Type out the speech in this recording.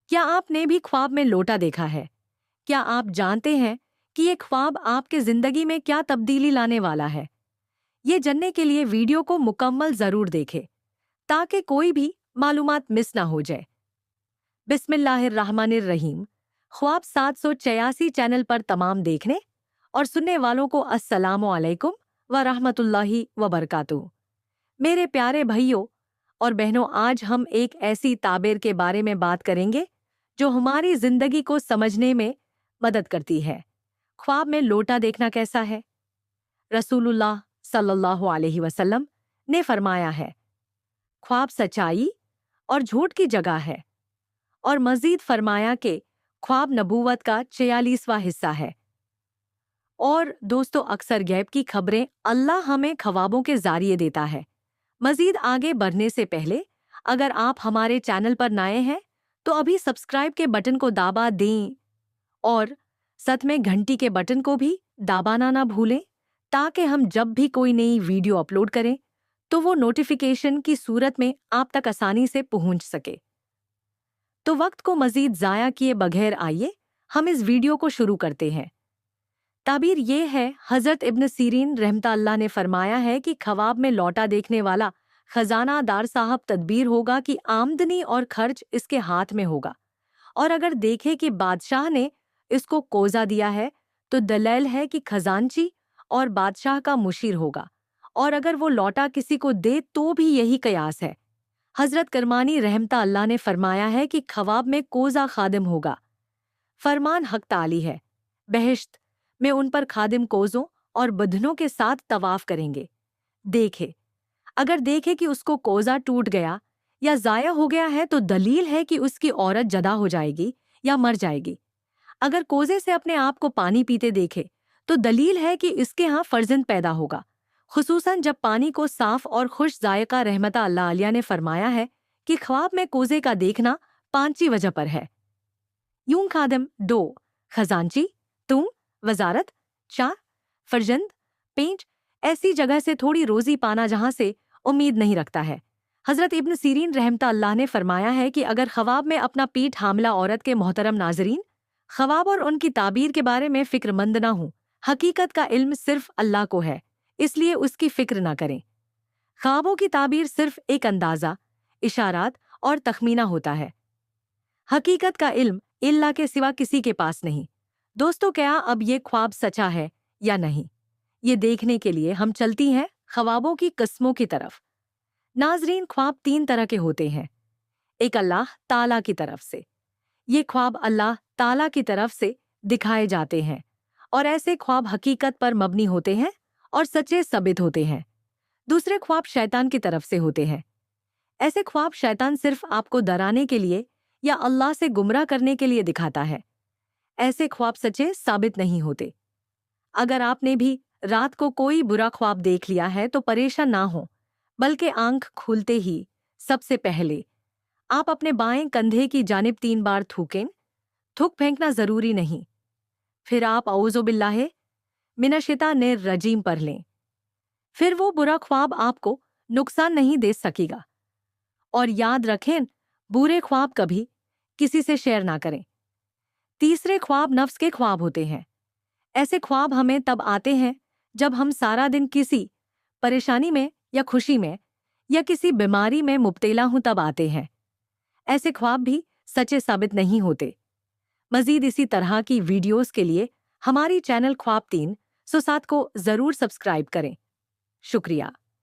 क्या आपने भी ख्वाब में लोटा देखा है? क्या आप जानते हैं कि ये ख्वाब आपके जिंदगी में क्या तब्दीली लाने वाला है? ये जानने के लिए वीडियो को मुकम्मल जरूर देखें ताकि कोई भी मालूमात मिस ना हो जाए। बिस्मिल्लाहिर्रहमानिर्रहीम। ख्वाब 786 चैनल पर तमाम देखने और सुनने वालों को अस्सलामु अलैकुम व रहमतुल्लाहि व बरकातुहू। मेरे प्यारे भाइयों और बहनों, आज हम एक ऐसी ताबीर के बारे में बात करेंगे जो हमारी जिंदगी को समझने में मदद करती है। ख्वाब में लोटा देखना कैसा है? रसूलुल्लाह सल्लल्लाहु अलैहि वसल्लम ने फरमाया है, ख्वाब सच्चाई और झूठ की जगह है। और मजीद फरमाया कि ख्वाब नबूवत का 46वां हिस्सा है। और दोस्तों, अक्सर गैब की खबरें अल्लाह हमें ख्वाबों के जरिए देता है। मजीद आगे बढ़ने से पहले अगर आप हमारे चैनल पर नए हैं तो अभी सब्सक्राइब के बटन को दाबा दें और साथ में घंटी के बटन को भी दाबाना ना भूलें ताकि हम जब भी कोई नई वीडियो अपलोड करें तो वो नोटिफिकेशन की सूरत में आप तक आसानी से पहुंच सके। तो वक्त को मजीद ज़ाया किए बगैर आइए हम इस वीडियो को शुरू करते हैं। ताबीर ये है, हज़रत इब्न सीरीन रहमतुल्लाह ने फरमाया है कि ख्वाब में लौटा देखने वाला खजानादार साहब तदबीर होगा कि आमदनी और खर्च इसके हाथ में होगा, और अगर देखे कि बादशाह ने इसको कोज़ा दिया है तो दलील है कि खजानची और बादशाह का मुशीर होगा, और अगर वो लौटा किसी को दे तो भी यही कयास है। हज़रत करमानी रहमतुल्लाह ने फरमाया है कि ख्वाब में कोज़ा खादिम होगा। फरमान हक ताली है, बहिश्त में उन पर खादिम कोज़ों और बदनों के साथ तवाफ करेंगे। अगर देखे कि उसको कोज़ा टूट गया या ज़ाया हो गया है तो दलील है कि उसकी औरत जदा हो जाएगी या मर जाएगी। अगर कोज़े से अपने आप को पानी पीते देखे तो दलील है कि इसके यहाँ फर्जंद पैदा होगा, खुसूसन जब पानी को साफ और खुश जायका। रहमतुल्लाह अलैह ने फरमाया है कि ख्वाब में कोज़े का देखना 5 वजह पर है। यूं खादिम 2, खजांची, तुम, वजारत 4, फर्जंद 5, ऐसी जगह से थोड़ी रोजी पाना जहां से उम्मीद नहीं रखता है। हजरत इब्न सीरीन रहमतुल्लाह ने फरमाया है कि अगर ख्वाब में अपना पीठ हामला औरत के मोहतरम नाजरीन, ख्वाब और उनकी ताबीर के बारे में फिक्रमंद ना हूं। हकीकत का इल्म सिर्फ अल्लाह को है, इसलिए उसकी फिक्र ना करें। ख्वाबों की ताबीर सिर्फ एक अंदाजा, इशारात और तखमीना होता है। हकीकत का इल्म अल्लाह के सिवा किसी के पास नहीं। दोस्तों, क्या अब ये ख्वाब सच्चा है या नहीं, ये देखने के लिए हम चलती हैं ख्वाबों की किस्मों की तरफ। नाजरीन, ख्वाब 3 तरह के होते हैं। एक अल्लाह ताला की तरफ से, ये ख्वाब अल्लाह ताला की तरफ से दिखाए जाते हैं और ऐसे ख्वाब हकीकत पर मबनी होते हैं और सच्चे साबित होते हैं। दूसरे ख्वाब शैतान की तरफ से होते हैं। ऐसे ख्वाब शैतान सिर्फ आपको डराने के लिए या अल्लाह से गुमराह करने के लिए दिखाता है। ऐसे ख्वाब सच्चे साबित नहीं होते। अगर आपने भी रात को कोई बुरा ख्वाब देख लिया है तो परेशान ना हो, बल्कि आंख खुलते ही सबसे पहले आप अपने बाएं कंधे की जानिब 3 बार थूकें। थूक फेंकना जरूरी नहीं। फिर आप औज़ु बिल्लाहि मिनश्शैतानिर रजीम पढ़ लें। फिर वो बुरा ख्वाब आपको नुकसान नहीं दे सकेगा। और याद रखें, बुरे ख्वाब कभी किसी से शेयर ना करें। तीसरे ख्वाब नफ्स के ख्वाब होते हैं। ऐसे ख्वाब हमें तब आते हैं जब हम सारा दिन किसी परेशानी में या खुशी में या किसी बीमारी में मुब्तला हूं, तब आते हैं। ऐसे ख्वाब भी सच्चे साबित नहीं होते। मजीद इसी तरह की वीडियोस के लिए हमारी चैनल ख्वाब 307 को जरूर सब्सक्राइब करें। शुक्रिया।